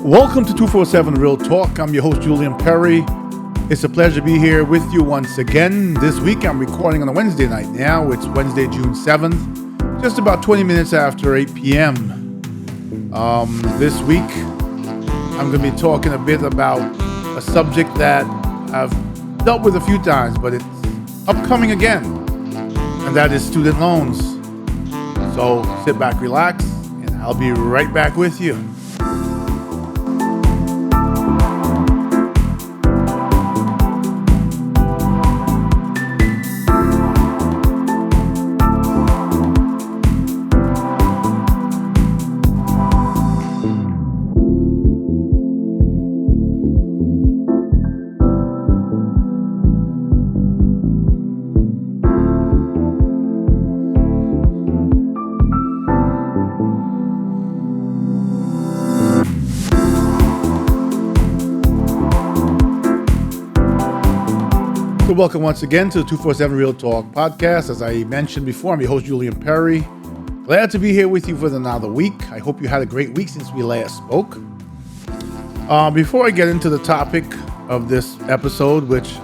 Welcome to 247 Real Talk. I'm your host, Julian Perry. It's a pleasure to be here with you once again. This week I'm recording on a Wednesday night now. It's Wednesday, June 7th, just about 20 minutes after 8 p.m. This week I'm going to be talking a bit about a subject that I've dealt with a few times, but it's upcoming again, and that is student loans. So sit back, relax, and I'll be right back with you. So welcome once again to the 247 Real Talk podcast. As I mentioned before, I'm your host, Julian Perry. Glad to be here with you for another week. I hope you had a great week since we last spoke. Before I get into the topic of this episode, which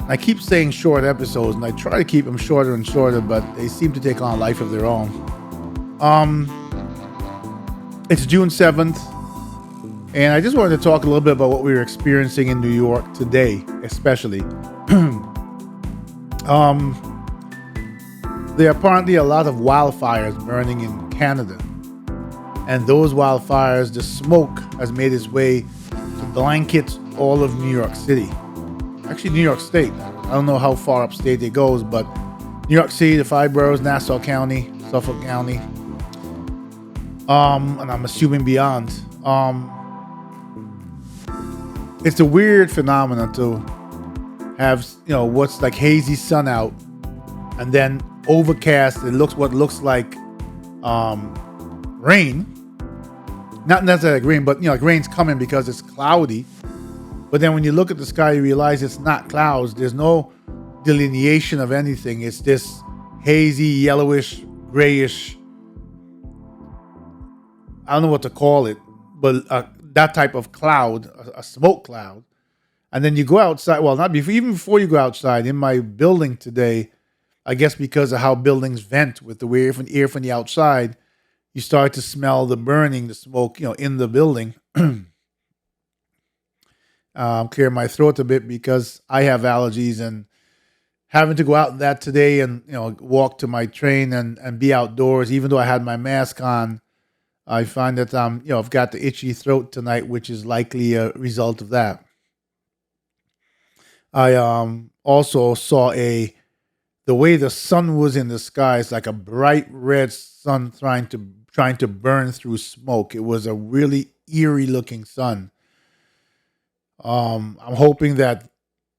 I keep saying short episodes, and I try to keep them shorter and shorter, but they seem to take on a life of their own. It's June 7th, and I just wanted to talk a little bit about what we were experiencing in New York today, especially. There are apparently a lot of wildfires burning in Canada, and those wildfires, the smoke has made its way to blanket all of New York City. Actually, New York State. I don't know how far upstate it goes, but New York City, the 5 boroughs, Nassau County, Suffolk County, and I'm assuming beyond. It's a weird phenomenon to have, what's like hazy sun out, and then overcast. It looks what looks like rain. Not necessarily like rain, but like rain's coming because it's cloudy. But then when you look at the sky, you realize it's not clouds. There's no delineation of anything. It's this hazy, yellowish, grayish. I don't know what to call it, but that type of cloud, a smoke cloud. And then you go outside. Well, not before, even before you go outside. In my building today, I guess because of how buildings vent with the air from the outside, you start to smell the burning, the smoke, in the building. I'm clearing my throat a bit because I have allergies, and having to go out that today and walk to my train and be outdoors, even though I had my mask on, I find that I've got the itchy throat tonight, which is likely a result of that. I also saw the way the sun was in the sky. It's like a bright red sun trying to burn through smoke. It was a really eerie looking sun. I'm hoping that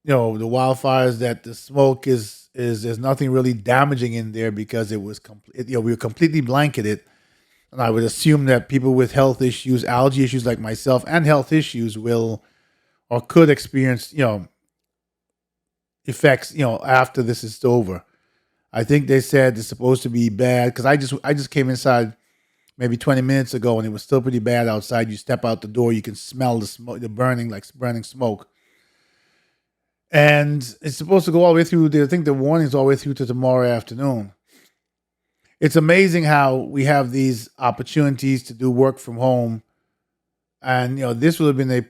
the wildfires, that the smoke is there's nothing really damaging in there, because it was we were completely blanketed, and I would assume that people with health issues, allergy issues like myself, and health issues will or could experience effects, after this is over. I think they said it's supposed to be bad, because I just came inside maybe 20 minutes ago, and it was still pretty bad outside. You step out the door, you can smell the smoke, the burning smoke. And it's supposed to go all the way through. I think the warning's all the way through to tomorrow afternoon. It's amazing how we have these opportunities to do work from home. And, this would have been a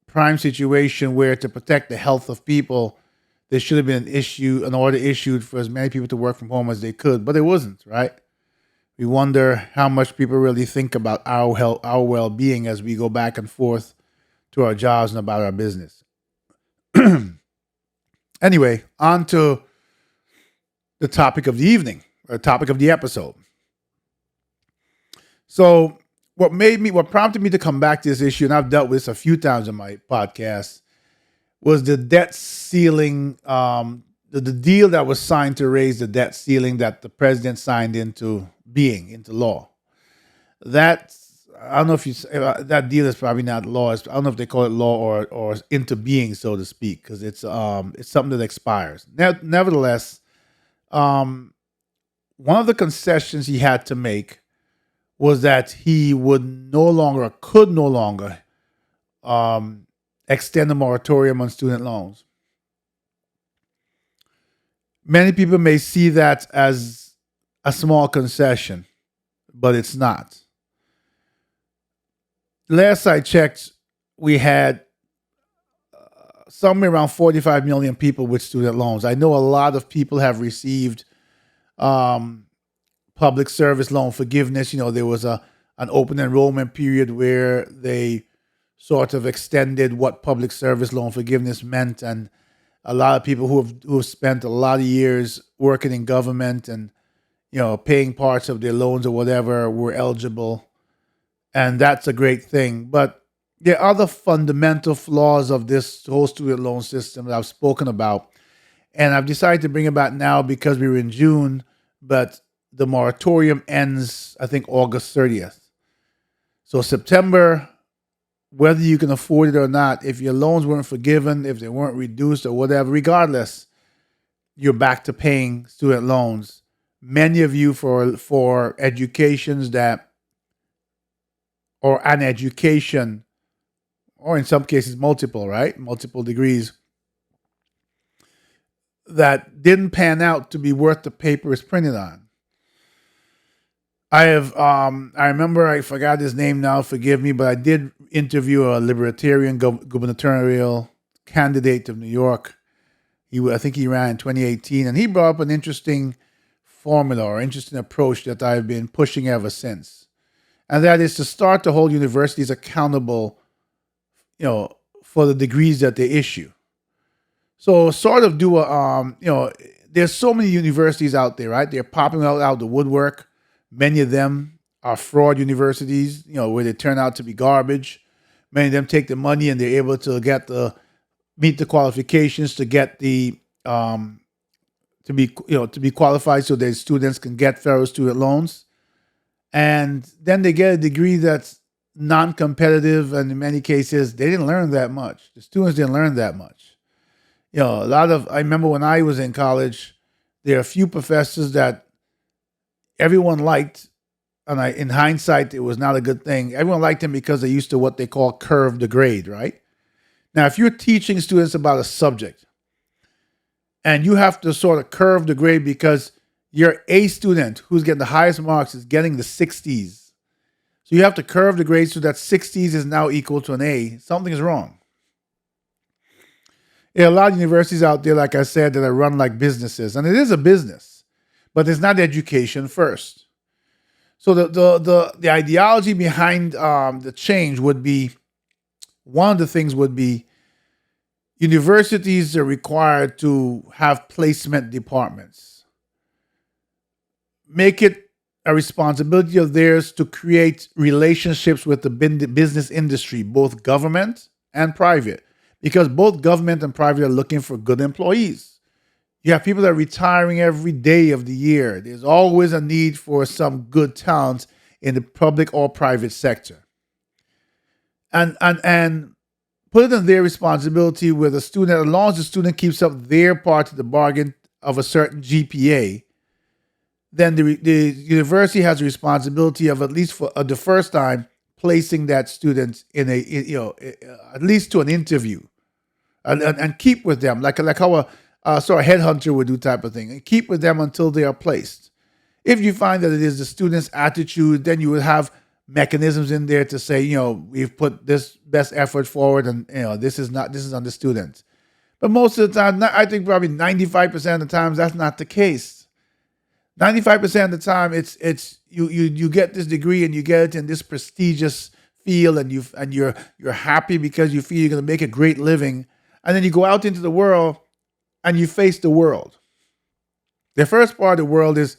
prime situation where, to protect the health of people, there should have been an order issued for as many people to work from home as they could, but it wasn't, right? We wonder how much people really think about our health, our well-being, as we go back and forth to our jobs and about our business. Anyway, on to the topic of the evening, or topic of the episode. So what prompted me to come back to this issue, and I've dealt with this a few times in my podcast, was the debt ceiling, the deal that was signed to raise the debt ceiling that the president signed into law. I don't know if that deal is probably not law. I don't know if they call it law or into being, so to speak, because it's something that expires. Nevertheless, one of the concessions he had to make was that he could no longer um, extend the moratorium on student loans. Many people may see that as a small concession, but it's not. Last I checked, we had somewhere around 45 million people with student loans. I know a lot of people have received um, public service loan forgiveness. There was an open enrollment period where they sort of extended what public service loan forgiveness meant, and a lot of people who have spent a lot of years working in government and paying parts of their loans or whatever were eligible, and that's a great thing. But there are other fundamental flaws of this whole student loan system that I've spoken about, and I've decided to bring it back now because we were in June, but the moratorium ends, I think, August 30th. So September, whether you can afford it or not, if your loans weren't forgiven, if they weren't reduced or whatever, regardless, you're back to paying student loans. Many of you for educations that, or an education, or in some cases multiple, right? Multiple degrees that didn't pan out to be worth the paper it's printed on. I remember, I forgot his name now, forgive me, but I did interview a libertarian gubernatorial candidate of New York. I think he ran in 2018, and he brought up an interesting formula or interesting approach that I've been pushing ever since. And that is to start to hold universities accountable, for the degrees that they issue. So sort of do there's so many universities out there, right? They're popping out the woodwork. Many of them are fraud universities, where they turn out to be garbage. Many of them take the money and they're able to meet the qualifications to get the to be qualified so that students can get federal student loans, and then they get a degree that's non-competitive, and in many cases they didn't learn that much. The students didn't learn that much. I remember when I was in college, there are a few professors that everyone liked, and in hindsight, it was not a good thing. Everyone liked them because they used to what they call curve the grade, right? Now, if you're teaching students about a subject and you have to sort of curve the grade because your A student who's getting the highest marks is getting the 60s. So you have to curve the grade so that 60s is now equal to an A. Something is wrong. There are a lot of universities out there, like I said, that are run like businesses, and it is a business, but it's not education first. So the ideology behind the change would be, one of the things would be, universities are required to have placement departments. Make it a responsibility of theirs to create relationships with the business industry, both government and private, because both government and private are looking for good employees. You have people that are retiring every day of the year. There's always a need for some good talent in the public or private sector. And put it in their responsibility with a student, as long as the student keeps up their part of the bargain of a certain GPA, then the university has a responsibility of, at least for the first time, placing that student at least to an interview, and keep with them like how a sort of headhunter would do type of thing, and keep with them until they are placed. If you find that it is the student's attitude, then you would have mechanisms in there to say, we've put this best effort forward, and this is on the student. But most of the time, I think probably 95% of the times, that's not the case. 95% of the time, it's you get this degree and you get it in this prestigious field, and you're happy because you feel you're going to make a great living, and then you go out into the world and you face the world. The first part of the world is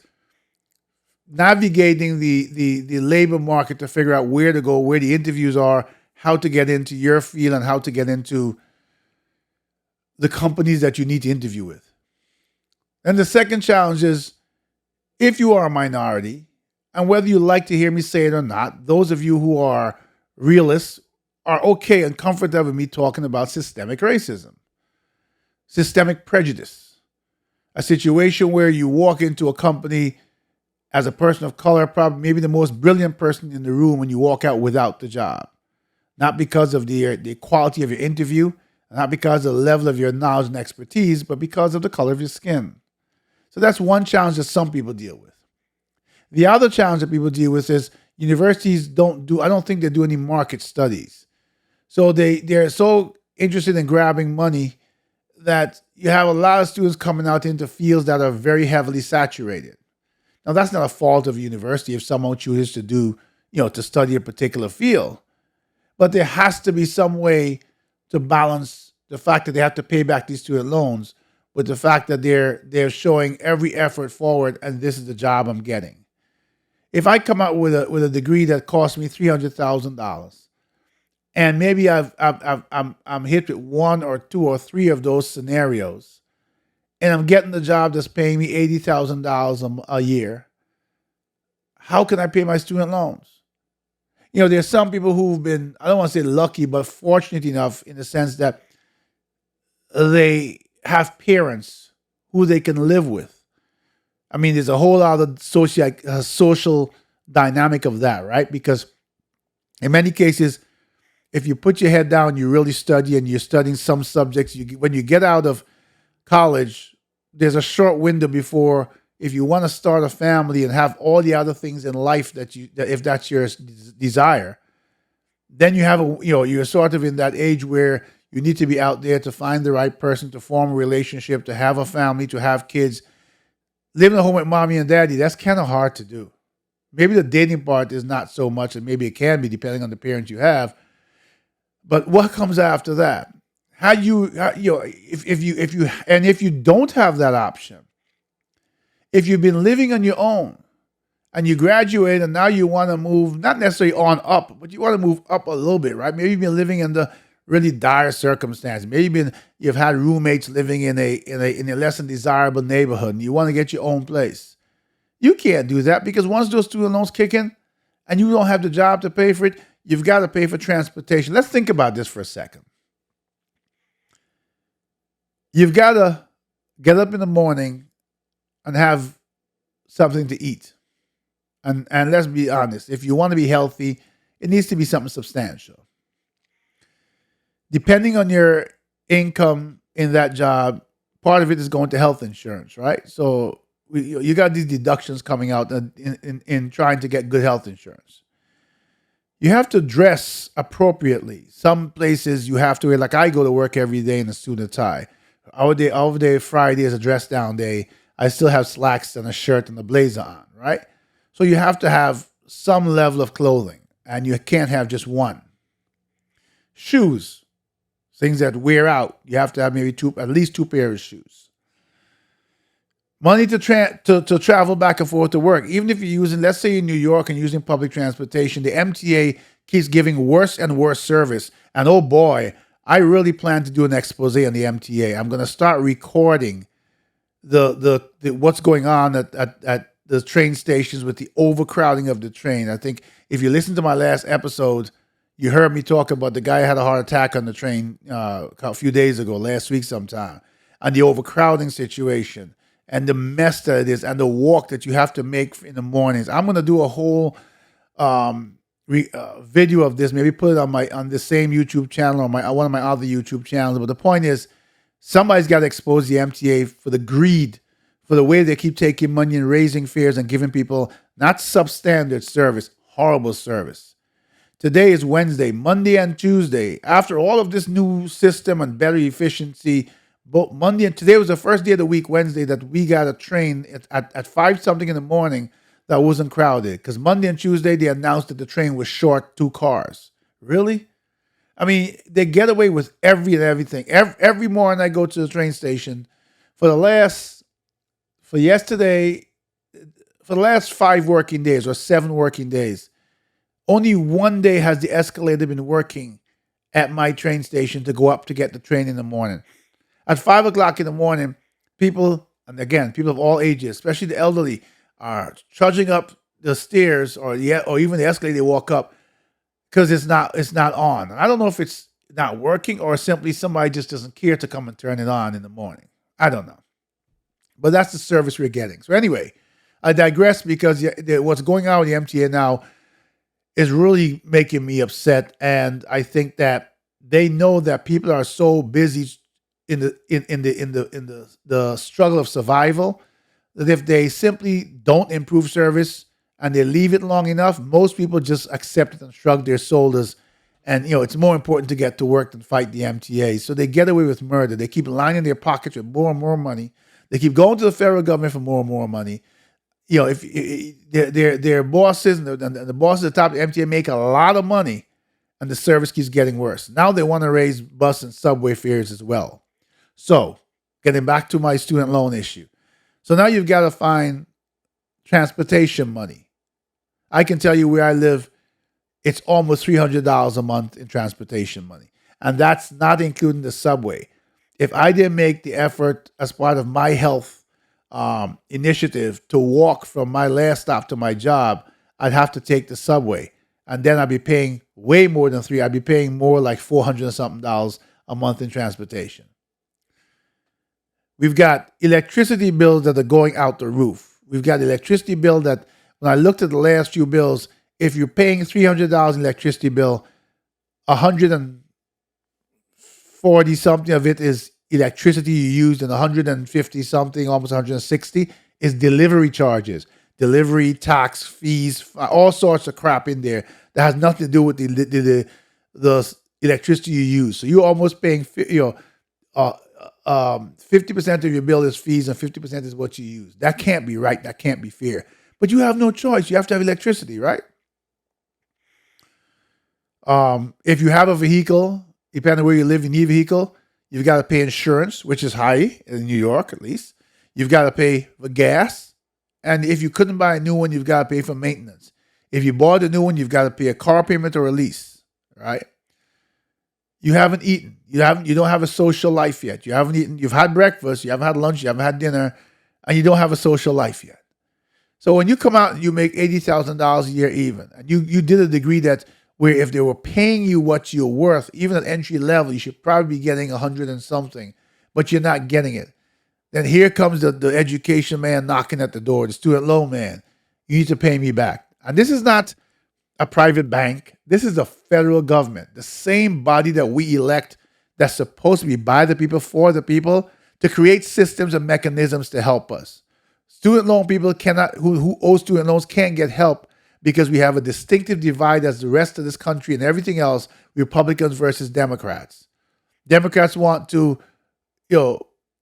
navigating the labor market to figure out where to go, where the interviews are, how to get into your field, and how to get into the companies that you need to interview with. And the second challenge is, if you are a minority, and whether you like to hear me say it or not, those of you who are realists are okay and comfortable with me talking about systemic racism, systemic prejudice, a situation where you walk into a company as a person of color, probably maybe the most brilliant person in the room, when you walk out without the job. not because of the quality of your interview, not because of the level of your knowledge and expertise, but because of the color of your skin. So that's one challenge that some people deal with. The other challenge that people deal with is universities don't do, I don't think they do any market studies. So they're so interested in grabbing money that you have a lot of students coming out into fields that are very heavily saturated. Now that's not a fault of a university if someone chooses to do, to study a particular field. But there has to be some way to balance the fact that they have to pay back these student loans with the fact that they're showing every effort forward and this is the job I'm getting. If I come out with a degree that costs me $300,000 and maybe I'm hit with one or two or three of those scenarios, and I'm getting the job that's paying me $80,000 a year, how can I pay my student loans? There's some people who've been, I don't want to say lucky, but fortunate enough in the sense that they have parents who they can live with. I mean, there's a whole lot of social dynamic of that, right? Because in many cases, if you put your head down, you really study and you're studying some subjects, when you get out of college, there's a short window before, if you want to start a family and have all the other things in life that if that's your desire, then you're sort of in that age where you need to be out there to find the right person, to form a relationship, to have a family, to have kids. Living at home with mommy and daddy, that's kind of hard to do. Maybe the dating part is not so much, and maybe it can be depending on the parents you have. But what comes after that? If you don't have that option, if you've been living on your own and you graduate and now you want to move, not necessarily on up, but you want to move up a little bit, right? Maybe you've been living in the really dire circumstances. Maybe you've had roommates living in a less than desirable neighborhood and you want to get your own place. You can't do that because once those student loans kick in and you don't have the job to pay for it, you've got to pay for transportation. Let's think about this for a second. You've got to get up in the morning and have something to eat. And let's be honest, if you want to be healthy, it needs to be something substantial. Depending on your income in that job, part of it is going to health insurance, right? So you got these deductions coming out in trying to get good health insurance. You have to dress appropriately. Some places you have to wear, like I go to work every day in a suit and tie. Our day Friday is a dress down day. I still have slacks and a shirt and a blazer on, right? So you have to have some level of clothing, and you can't have just one. Shoes, things that wear out. You have to have maybe at least two pairs of shoes. Money to travel back and forth to work. Even if you're using, let's say in New York and using public transportation, the MTA keeps giving worse and worse service. And oh boy, I really plan to do an expose on the MTA. I'm going to start recording the what's going on at the train stations with the overcrowding of the train. I think if you listen to my last episode, you heard me talk about the guy who had a heart attack on the train a few days ago, last week sometime, and the overcrowding situation and the mess that it is and the walk that you have to make in the mornings. I'm going to do a whole video of this, maybe put it on the same YouTube channel or one of my other YouTube channels. But the point is, somebody's got to expose the MTA for the greed, for the way they keep taking money and raising fares and giving people not substandard service, horrible service. Today is Wednesday, Monday and Tuesday. After all of this new system and better efficiency, both Monday and today was the first day of the week, Wednesday, that we got a train at 5 something in the morning that wasn't crowded. Because Monday and Tuesday, they announced that the train was short 2 cars. Really? I mean, they get away with everything. Every morning I go to the train station. For the last 5 working days or 7 working days, only one day has the escalator been working at my train station to go up to get the train in the morning. At 5 o'clock in the morning, people of all ages, especially the elderly, are trudging up the stairs or even the escalator they walk up because it's not on. I don't know if it's not working or simply somebody just doesn't care to come and turn it on in the morning. I don't know. But that's the service we're getting. So anyway, I digress because what's going on with the MTA now, is really making me upset. And I think that they know that people are so busy in the struggle of survival that if they simply don't improve service and they leave it long enough, most people just accept it and shrug their shoulders. And it's more important to get to work than fight the MTA. So they get away with murder. They keep lining their pockets with more and more money. They keep going to the federal government for more and more money. If their bosses and the bosses at the top of the MTA make a lot of money, and the service keeps getting worse. Now they want to raise bus and subway fares as well. So, getting back to my student loan issue. So now you've got to find transportation money. I can tell you where I live, it's almost $300 a month in transportation money. And that's not including the subway. If I didn't make the effort as part of my health initiative to walk from my last stop to my job, I'd have to take the subway. And then I'd be paying way more than three. I'd be paying more like $400 and something dollars a month in transportation. We've got electricity bills that are going out the roof. We've got electricity bill that, when I looked at the last few bills, if you're paying $300 in electricity bill, 140 something of it is electricity you used, and 150 something, almost 160, is delivery charges, delivery tax, fees, all sorts of crap in there that has nothing to do with the electricity you use. So you're almost paying 50% of your bill is fees and 50% is what you use. That can't be right. That can't be fair. But you have no choice. You have to have electricity, right? If you have a vehicle, depending on where you live, you need a vehicle, you've got to pay insurance, which is high in New York at least. You've got to pay for gas. And if you couldn't buy a new one, you've got to pay for maintenance. If you bought a new one, you've got to pay a car payment or a lease, right? You haven't eaten. You don't have a social life yet. You haven't eaten. You've had breakfast. You haven't had lunch. You haven't had dinner, and you don't have a social life yet. So when you come out and you make $80,000 a year even, and you did a degree that where if they were paying you what you're worth, even at entry level, you should probably be getting 100 and something, but you're not getting it. Then here comes the education man knocking at the door, the student loan man. You need to pay me back. And this is not a private bank. This is the federal government, the same body that we elect that's supposed to be by the people, for the people, to create systems and mechanisms to help us. Student loan people who owe student loans can't get help because we have a distinctive divide as the rest of this country and everything else, Republicans versus Democrats. Democrats want to,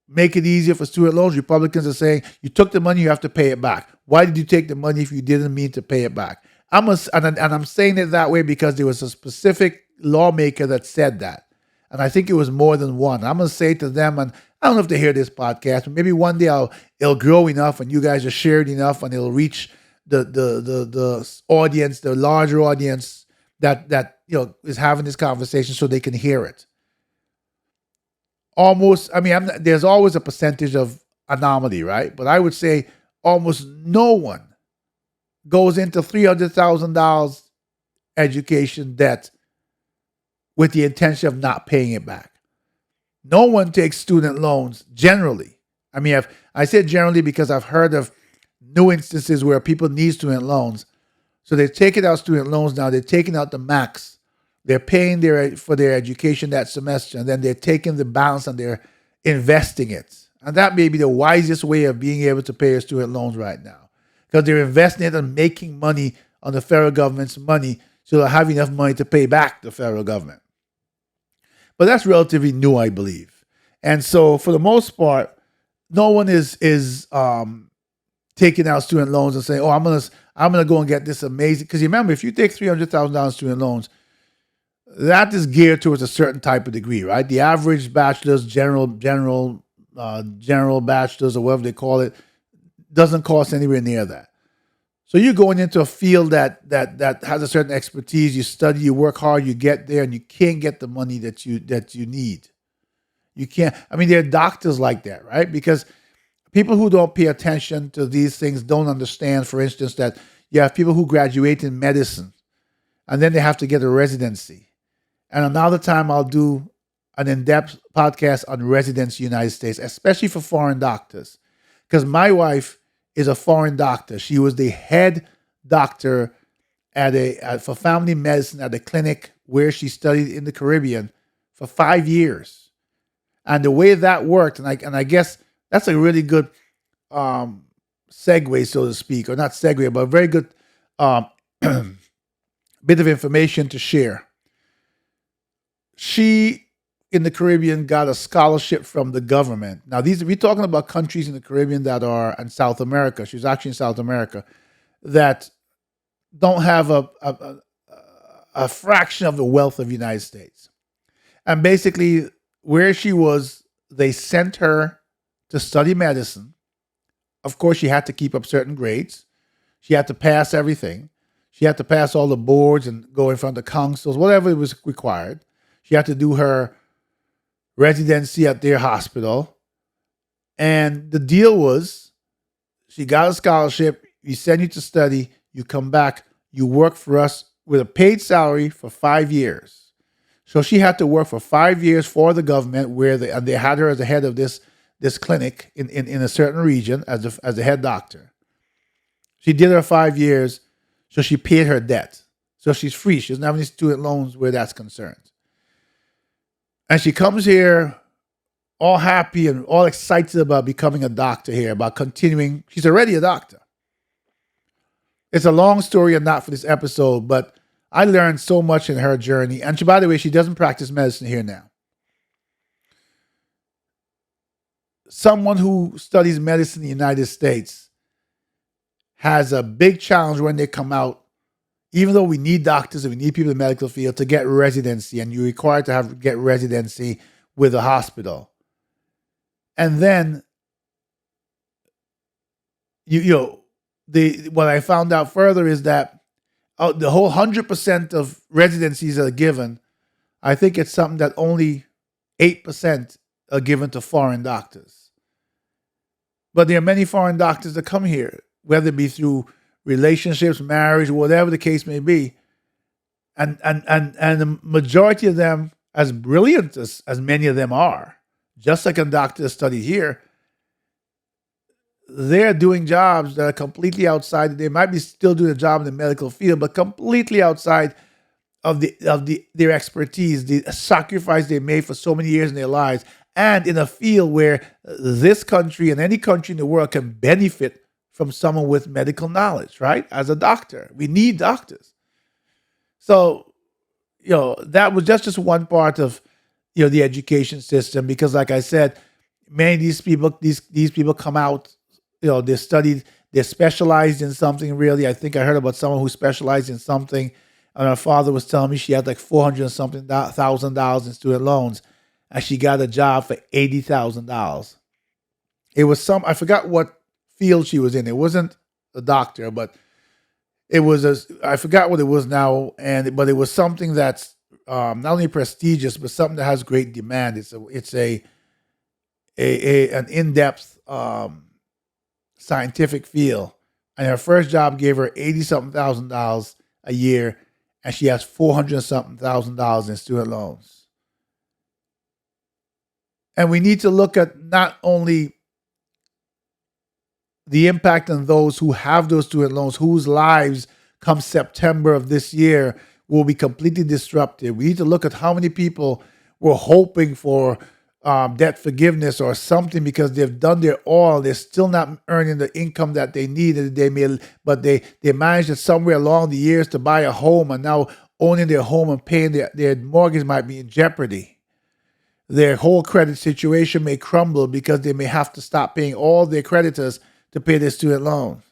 make it easier for student loans. Republicans are saying, you took the money, you have to pay it back. Why did you take the money if you didn't mean to pay it back? I'm saying it that way because there was a specific lawmaker that said that. And I think it was more than one. I'm going to say to them, and I don't know if they hear this podcast, but maybe one day it'll grow enough and you guys are shared enough and it'll reach the audience, the larger audience that is having this conversation so they can hear it. There's always a percentage of anomaly, right? But I would say almost no one goes into $300,000 education debt with the intention of not paying it back. No one takes student loans generally. I said generally because I've heard of new instances where people need student loans. So they're taking out student loans now. They're taking out the max. They're paying for their education that semester, and then they're taking the balance and they're investing it. And that may be the wisest way of being able to pay your student loans right now, because they're investing it and making money on the federal government's money, so they'll have enough money to pay back the federal government. But that's relatively new, I believe. And so for the most part, no one is taking out student loans and saying, "Oh, I'm gonna go and get this amazing." Because remember, if you take $300,000 student loans, that is geared towards a certain type of degree, right? The average bachelor's, general bachelor's, or whatever they call it, doesn't cost anywhere near that. So you're going into a field that has a certain expertise. You study, you work hard, you get there, and you can't get the money that you need. You can't. There are doctors like that, right? Because people who don't pay attention to these things don't understand, for instance, that you have people who graduate in medicine, and then they have to get a residency. And another time I'll do an in-depth podcast on residency in the United States, especially for foreign doctors. Because my wife is a foreign doctor. She was the head doctor for family medicine at a clinic where she studied in the Caribbean for 5 years. And the way that worked, and I guess that's a really good um, segue, so to speak, or not segue, but a very good um, bit of information to share. She in the Caribbean got a scholarship from the government. Now, these we're talking about countries in the Caribbean that are in South America. She was actually in South America that don't have a fraction of the wealth of the United States. And basically, where she was, they sent her to study medicine. Of course, she had to keep up certain grades. She had to pass everything. She had to pass all the boards and go in front of councils, whatever was required. She had to do her residency at their hospital. And the deal was she got a scholarship. We send you to study. You come back. You work for us with a paid salary for 5 years. So she had to work for 5 years for the government, and they had her as the head of this clinic in a certain region as the head doctor. She did her 5 years, so she paid her debt. So she's free. She doesn't have any student loans where that's concerned. And she comes here all happy and all excited about becoming a doctor here, about continuing. She's already a doctor. It's a long story and not for this episode, but I learned so much in her journey. And by the way, she doesn't practice medicine here now. Someone who studies medicine in the United States has a big challenge when they come out, even though we need doctors and we need people in the medical field to get residency, and you're required to get residency with a hospital. And then, what I found out further is that the whole 100% of residencies that are given, I think it's something that only 8% are given to foreign doctors. But there are many foreign doctors that come here, whether it be through relationships, marriage, whatever the case may be. And the majority of them, as brilliant as many of them are, just like a doctor studied here, they're doing jobs that are completely outside. They might be still doing a job in the medical field, but completely outside of their expertise, the sacrifice they made for so many years in their lives, and in a field where this country and any country in the world can benefit from someone with medical knowledge, right? As a doctor, we need doctors. So, that was just one part of, the education system, because like I said, many of these people come out, they're specialized in something really. I think I heard about someone who specialized in something, and her father was telling me she had like $400 and something thousand in student loans, and she got a job for $80,000. It was I forgot what field she was in. It wasn't a doctor, but it was I forgot what it was now, but it was something that's not only prestigious, but something that has great demand. It's an in-depth scientific field, and her first job gave her $80-something thousand a year, and she has $400-something thousand in student loans. And we need to look at not only the impact on those who have those student loans, whose lives come September of this year will be completely disrupted. We need to look at how many people were hoping for debt forgiveness or something because they've done their all. They're still not earning the income that they need. But they managed it somewhere along the years to buy a home, and now owning their home and paying their mortgage might be in jeopardy. Their whole credit situation may crumble because they may have to stop paying all their creditors to pay their student loans.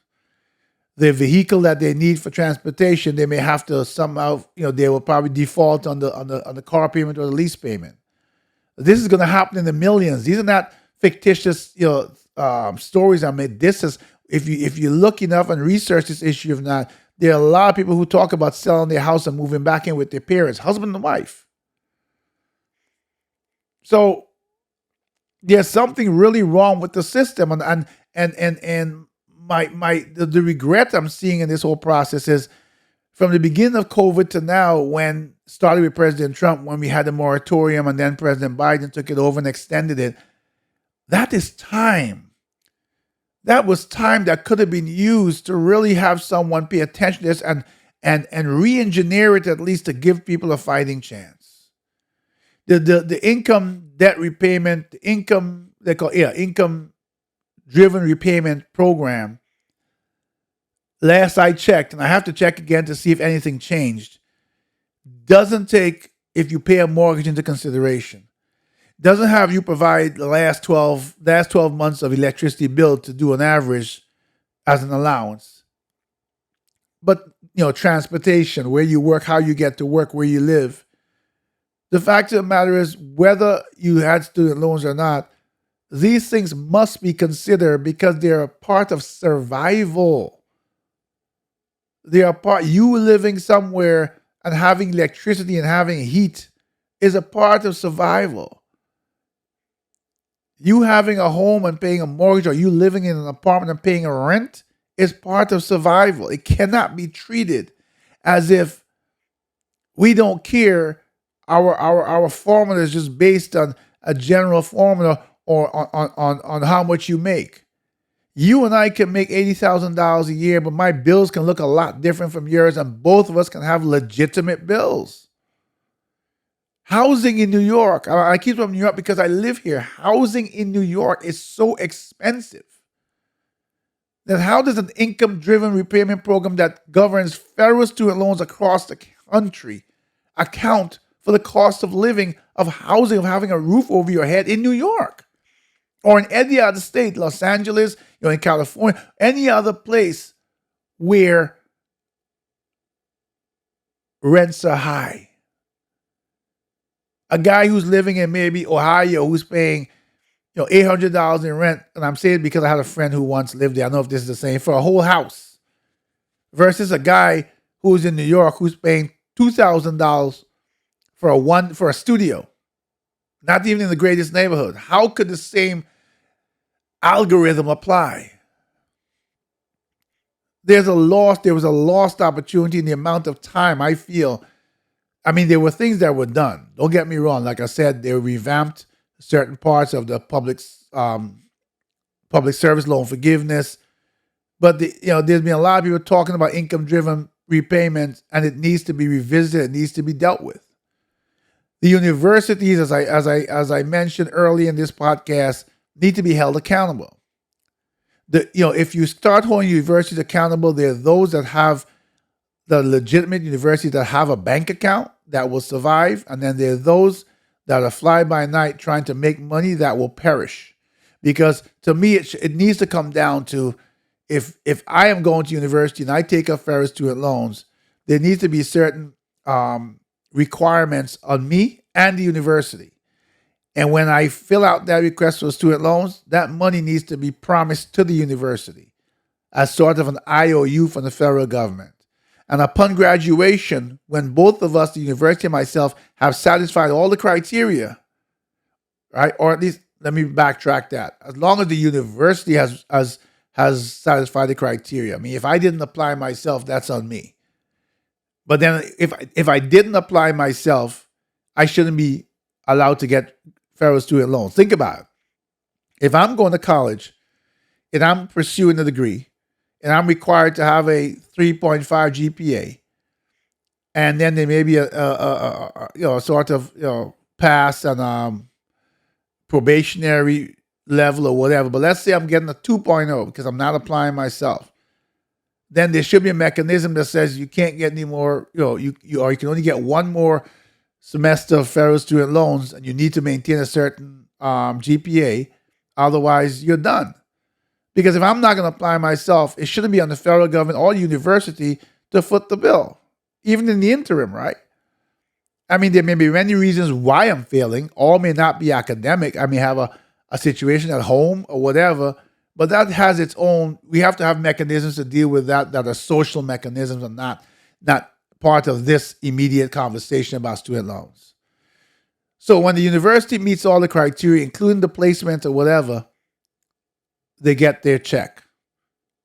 The vehicle that they need for transportation, they may have to somehow, they will probably default on the car payment or the lease payment. This is going to happen in the millions. These are not fictitious, stories I made. This is, if you look enough and research this issue, if not, there are a lot of people who talk about selling their house and moving back in with their parents, husband and wife. So there's something really wrong with the system, and the regret I'm seeing in this whole process is from the beginning of COVID to now, when started with President Trump, when we had the moratorium, and then President Biden took it over and extended it. That is time. That was time that could have been used to really have someone pay attention to this and re-engineer it at least to give people a fighting chance. The income debt repayment, the income they call income driven repayment program. Last I checked, and I have to check again to see if anything changed, doesn't take if you pay a mortgage into consideration. Doesn't have you provide the last 12 months of electricity bill to do an average as an allowance. But transportation, where you work, how you get to work, where you live. The fact of the matter is, whether you had student loans or not, these things must be considered because they're a part of survival. They are part. You living somewhere and having electricity and having heat is a part of survival. You having a home and paying a mortgage, or you living in an apartment and paying a rent, is part of survival. It cannot be treated as if we don't care. Our formula is just based on a general formula or on how much you make. You and I can make $80,000 a year, but my bills can look a lot different from yours, and both of us can have legitimate bills. Housing in New York, I keep from New York because I live here. Housing in New York is so expensive. Then how does an income-driven repayment program that governs federal student loans across the country account for the cost of living, of housing, of having a roof over your head in New York? Or in any other state, Los Angeles, in California, any other place where rents are high. A guy who's living in maybe Ohio who's paying $800 in rent, and I'm saying it because I had a friend who once lived there. I don't know if this is the same, for a whole house, versus a guy who's in New York who's paying $2,000 for a studio, not even in the greatest neighborhood. How could the same algorithm apply? There was a lost opportunity in the amount of time I feel. I mean, there were things that were done. Don't get me wrong. Like I said, they revamped certain parts of the public service loan forgiveness. But there's been a lot of people talking about income-driven repayments, and it needs to be revisited. It needs to be dealt with. The universities, as I mentioned early in this podcast, need to be held accountable. If you start holding universities accountable, there are those that have the legitimate universities that have a bank account that will survive, and then there are those that are fly by night trying to make money that will perish. Because to me, it needs to come down to, if I am going to university and I take up federal student loans, there needs to be certain requirements on me and the university. And when I fill out that request for student loans, that money needs to be promised to the university as sort of an IOU from the federal government. And upon graduation, when both of us, the university and myself, have satisfied all the criteria, right? Or at least, let me backtrack that. As long as the university has satisfied the criteria. I mean, if I didn't apply myself, that's on me. But then if I didn't apply myself, I shouldn't be allowed to get federal student loans. Think about it. If I'm going to college and I'm pursuing a degree and I'm required to have a 3.5 GPA, and then there may be a sort of pass and probationary level or whatever. But let's say I'm getting a 2.0 because I'm not applying myself. Then there should be a mechanism that says you can't get any more, or you can only get one more semester of federal student loans, and you need to maintain a certain GPA. Otherwise, you're done. Because if I'm not going to apply myself, it shouldn't be on the federal government or university to foot the bill, even in the interim, right? I mean, there may be many reasons why I'm failing. All may not be academic. I may have a situation at home or whatever, but that has its own. We have to have mechanisms to deal with that are social mechanisms and not part of this immediate conversation about student loans. So when the university meets all the criteria, including the placement or whatever, they get their check.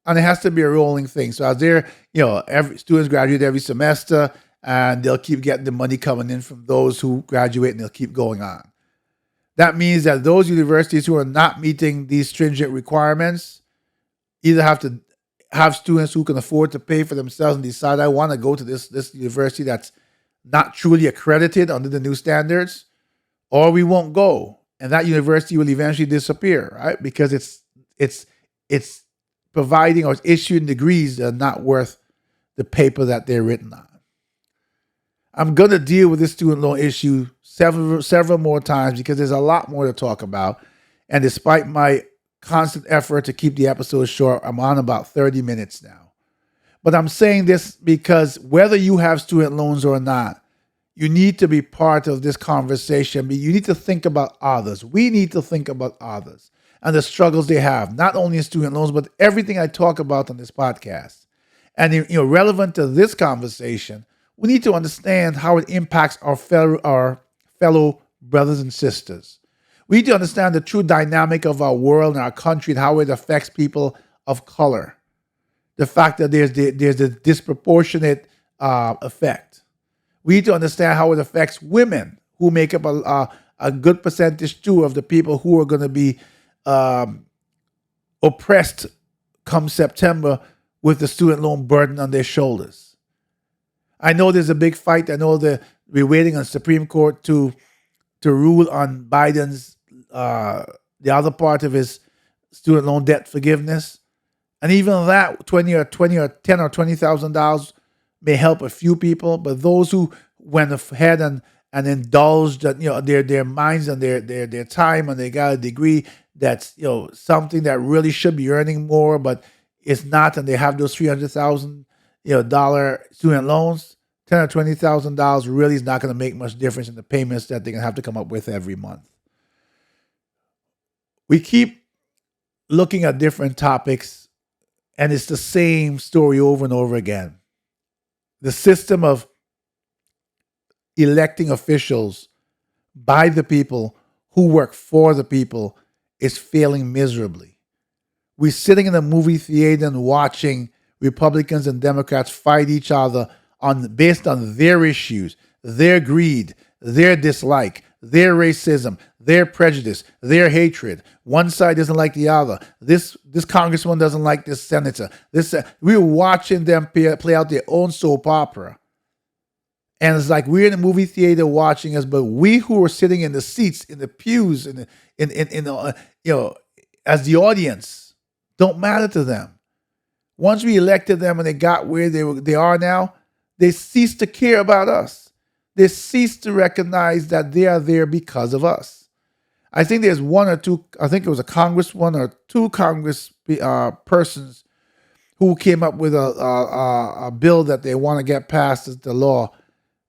And it has to be a rolling thing. So as they're, every students graduate every semester, and they'll keep getting the money coming in from those who graduate, and they'll keep going on. That means that those universities who are not meeting these stringent requirements either have to have students who can afford to pay for themselves and decide I want to go to this university that's not truly accredited under the new standards, or we won't go, and that university will eventually disappear, right? Because it's it's providing or issuing degrees that are not worth the paper that they're written on. I'm gonna deal with this student loan issue several more times because there's a lot more to talk about. And despite my constant effort to keep the episode short, I'm on about 30 minutes now. But I'm saying this because whether you have student loans or not, you need to be part of this conversation. You need to think about others. We need to think about others and the struggles they have, not only in student loans, but everything I talk about on this podcast. And relevant to this conversation, we need to understand how it impacts our fellow brothers and sisters. We need to understand the true dynamic of our world and our country and how it affects people of color. The fact that there's a disproportionate effect. We need to understand how it affects women who make up a good percentage too of the people who are going to be oppressed come September with the student loan burden on their shoulders. I know there's a big fight. I know that we're waiting on Supreme Court to rule on Biden's the other part of his student loan debt forgiveness, and even that 20 or 10 or $20,000 may help a few people, but those who went ahead and indulged their minds and their time, and they got a degree that's something that really should be earning more, but it's not, and they have those $300,000 dollar student loans. $10,000 or $20,000 really is not going to make much difference in the payments that they're going to have to come up with every month. We keep looking at different topics, and it's the same story over and over again. The system of electing officials by the people who work for the people is failing miserably. We're sitting in a movie theater and watching Republicans and Democrats fight each other based on their issues, their greed, their dislike, their racism, their prejudice, their hatred. One side doesn't like the other. This congressman doesn't like this senator. We're watching them play out their own soap opera. And it's like we're in a movie theater watching us, but we who are sitting in the seats, in the pews, as the audience, don't matter to them. Once we elected them and they got where they are now, they ceased to care about us. They ceased to recognize that they are there because of us. I think there's one or two, I think it was a congresswoman or two congress persons who came up with a bill that they want to get passed as the law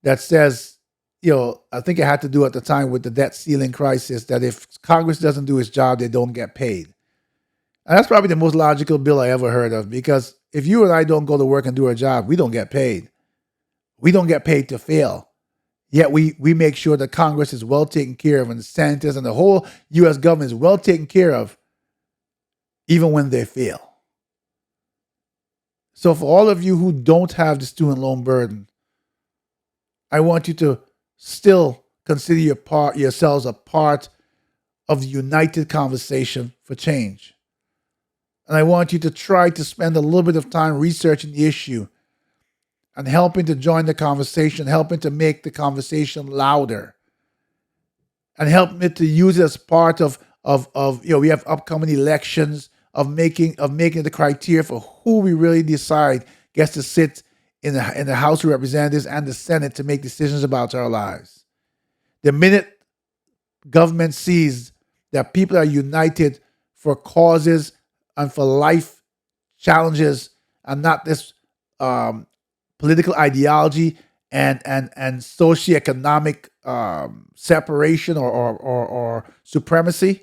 that says, I think it had to do at the time with the debt ceiling crisis, that if Congress doesn't do its job, they don't get paid. And that's probably the most logical bill I ever heard of, because if you and I don't go to work and do our job, we don't get paid. We don't get paid to fail. Yet we make sure that Congress is well taken care of and the senators and the whole U.S. government is well taken care of, even when they fail. So for all of you who don't have the student loan burden, I want you to still consider yourselves a part of the united conversation for change. And I want you to try to spend a little bit of time researching the issue and helping to join the conversation, helping to make the conversation louder, and helping it to use it as part of we have upcoming elections, of making the criteria for who we really decide gets to sit in the House of Representatives and the Senate to make decisions about our lives. The minute government sees that people are united for causes and for life challenges, and not this political ideology and socioeconomic separation or supremacy,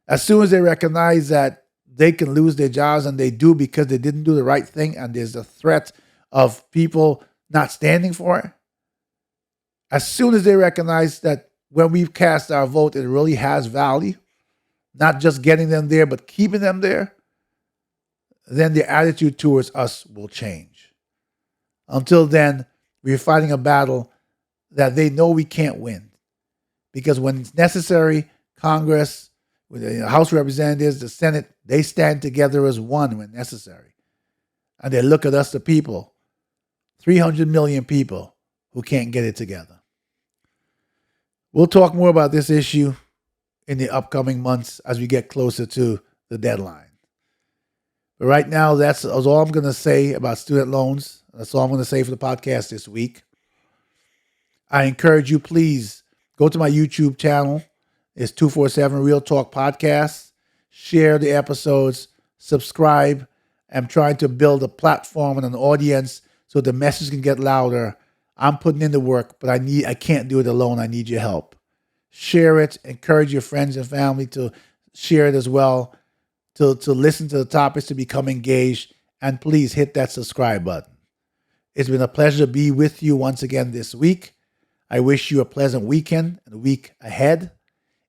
as soon as they recognize that they can lose their jobs, and they do because they didn't do the right thing, and there's a threat of people not standing for it, as soon as they recognize that when we cast our vote, it really has value, not just getting them there, but keeping them there, then their attitude towards us will change. Until then, we're fighting a battle that they know we can't win. Because when it's necessary, Congress, with the House of Representatives, the Senate, they stand together as one when necessary. And they look at us, the people, 300 million people who can't get it together. We'll talk more about this issue in the upcoming months as we get closer to the deadline. But right now, that's all I'm going to say about student loans. That's all I'm going to say for the podcast this week. I encourage you, please go to my YouTube channel. It's 247 Real Talk Podcast. Share the episodes, subscribe. I'm trying to build a platform and an audience so the message can get louder. I'm putting in the work, but I can't do it alone. I need your help. Share it. Encourage your friends and family to share it as well, to listen to the topics, to become engaged, and please hit that subscribe button. It's been a pleasure to be with you once again this week. I wish you a pleasant weekend and a week ahead.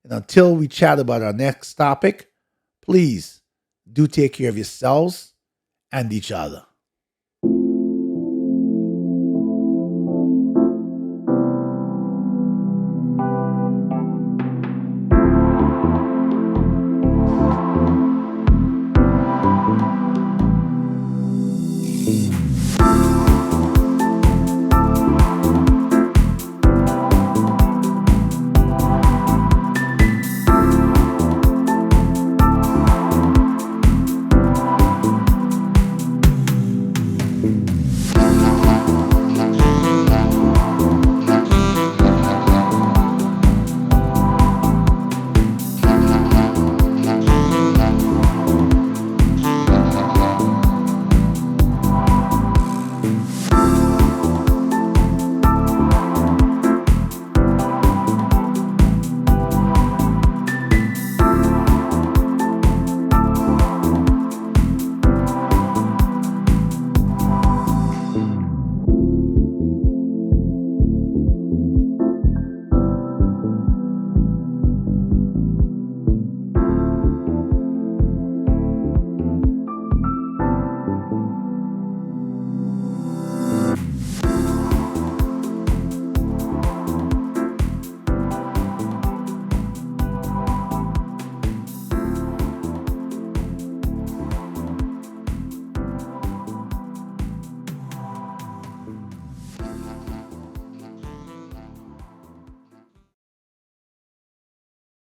And until we chat about our next topic, please do take care of yourselves and each other.